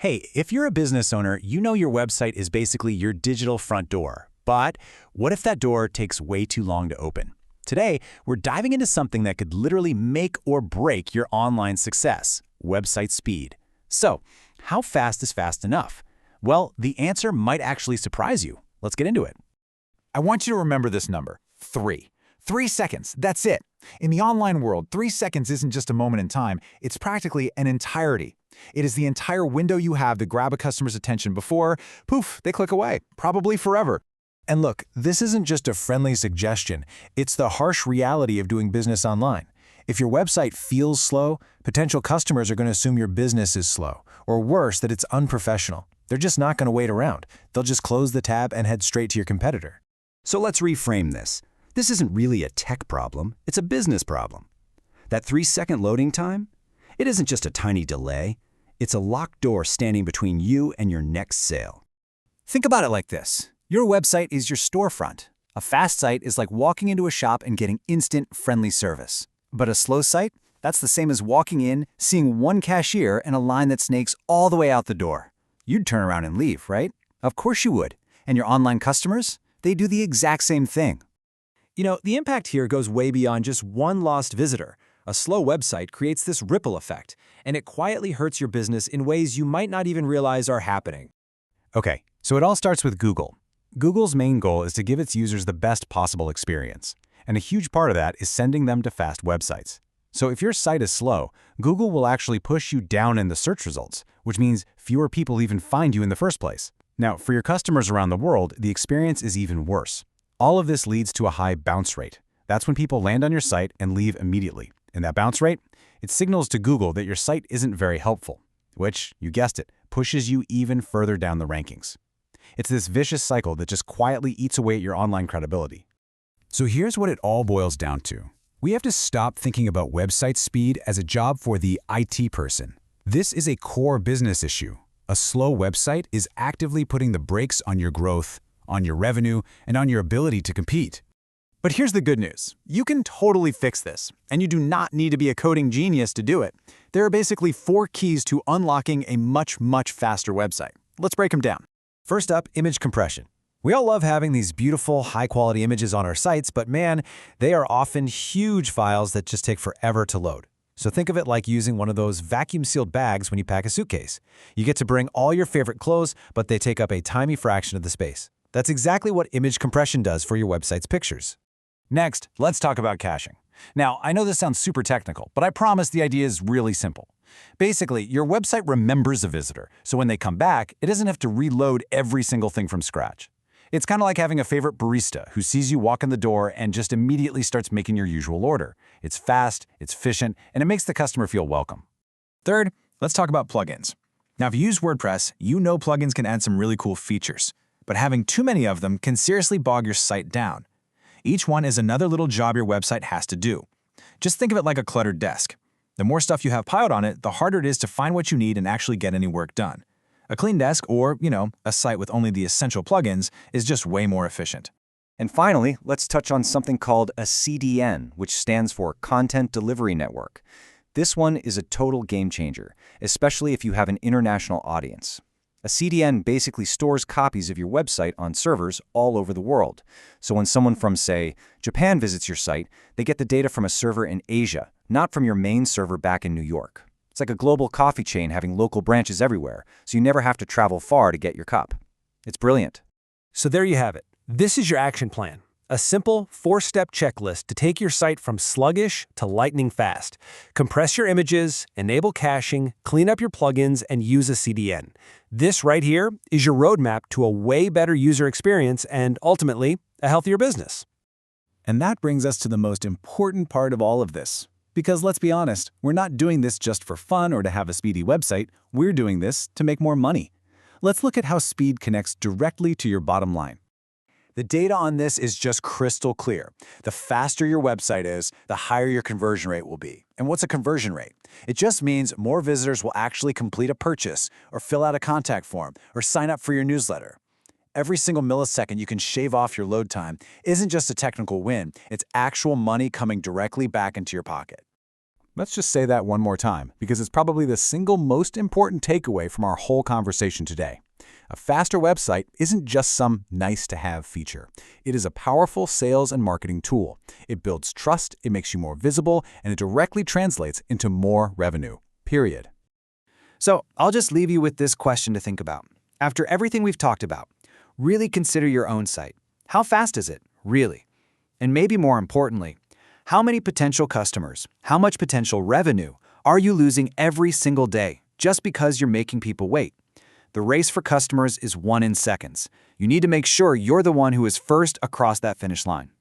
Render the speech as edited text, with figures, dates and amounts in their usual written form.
Hey, if you're a business owner, you know your website is basically your digital front door. But what if that door takes way too long to open? Today, we're diving into something that could literally make or break your online success: website speed. So, how fast is fast enough? Well, the answer might actually surprise you. Let's get into it. I want you to remember this number, 3. 3 seconds, that's it. In the online world, 3 seconds isn't just a moment in time, it's practically an entirety. It is the entire window you have to grab a customer's attention before, poof, they click away, probably forever. And look, this isn't just a friendly suggestion, it's the harsh reality of doing business online. If your website feels slow, potential customers are going to assume your business is slow, or worse, that it's unprofessional. They're just not going to wait around. They'll just close the tab and head straight to your competitor. So let's reframe this. This isn't really a tech problem, it's a business problem. That 3-second loading time? It isn't just a tiny delay, it's a locked door standing between you and your next sale. Think about it like this. Your website is your storefront. A fast site is like walking into a shop and getting instant, friendly service. But a slow site? That's the same as walking in, seeing one cashier and a line that snakes all the way out the door. You'd turn around and leave, right? Of course you would. And your online customers? They do the exact same thing. You know, the impact here goes way beyond just one lost visitor. A slow website creates this ripple effect, and it quietly hurts your business in ways you might not even realize are happening. Okay, so it all starts with Google. Google's main goal is to give its users the best possible experience, and a huge part of that is sending them to fast websites. So if your site is slow, Google will actually push you down in the search results, which means fewer people even find you in the first place. Now, for your customers around the world, the experience is even worse. All of this leads to a high bounce rate. That's when people land on your site and leave immediately. And that bounce rate, it signals to Google that your site isn't very helpful, which, you guessed it, pushes you even further down the rankings. It's this vicious cycle that just quietly eats away at your online credibility. So here's what it all boils down to. We have to stop thinking about website speed as a job for the IT person. This is a core business issue. A slow website is actively putting the brakes on your growth, on your revenue, and on your ability to compete. But here's the good news. You can totally fix this, and you do not need to be a coding genius to do it. There are basically 4 keys to unlocking a much faster website. Let's break them down. First up, image compression. We all love having these beautiful, high-quality images on our sites, but man, they are often huge files that just take forever to load. So think of it like using one of those vacuum-sealed bags when you pack a suitcase. You get to bring all your favorite clothes, but they take up a tiny fraction of the space. That's exactly what image compression does for your website's pictures. Next, let's talk about caching. Now, I know this sounds super technical, but I promise the idea is really simple. Basically, your website remembers a visitor, so when they come back, it doesn't have to reload every single thing from scratch. It's kind of like having a favorite barista who sees you walk in the door and just immediately starts making your usual order. It's fast, it's efficient, and it makes the customer feel welcome. Third, let's talk about plugins. Now, if you use WordPress, you know plugins can add some really cool features, but having too many of them can seriously bog your site down. Each one is another little job your website has to do. Just think of it like a cluttered desk. The more stuff you have piled on it, the harder it is to find what you need and actually get any work done. A clean desk or, a site with only the essential plugins is just way more efficient. And finally, let's touch on something called a CDN, which stands for Content Delivery Network. This one is a total game changer, especially if you have an international audience. A CDN basically stores copies of your website on servers all over the world. So when someone from, say, Japan visits your site, they get the data from a server in Asia, not from your main server back in New York. It's like a global coffee chain having local branches everywhere, so you never have to travel far to get your cup. It's brilliant. So there you have it. This is your action plan. A simple 4-step checklist to take your site from sluggish to lightning fast. Compress your images, enable caching, clean up your plugins, and use a CDN. This right here is your roadmap to a way better user experience and, ultimately, a healthier business. And that brings us to the most important part of all of this. Because let's be honest, we're not doing this just for fun or to have a speedy website. We're doing this to make more money. Let's look at how speed connects directly to your bottom line. The data on this is just crystal clear. The faster your website is, the higher your conversion rate will be. And what's a conversion rate? It just means more visitors will actually complete a purchase, or fill out a contact form, or sign up for your newsletter. Every single millisecond you can shave off your load time isn't just a technical win, it's actual money coming directly back into your pocket. Let's just say that one more time, because it's probably the single most important takeaway from our whole conversation today. A faster website isn't just some nice-to-have feature. It is a powerful sales and marketing tool. It builds trust, it makes you more visible, and it directly translates into more revenue. Period. So I'll just leave you with this question to think about. After everything we've talked about, really consider your own site. How fast is it, really? And maybe more importantly, how many potential customers, how much potential revenue are you losing every single day just because you're making people wait? The race for customers is won in seconds. You need to make sure you're the one who is first across that finish line.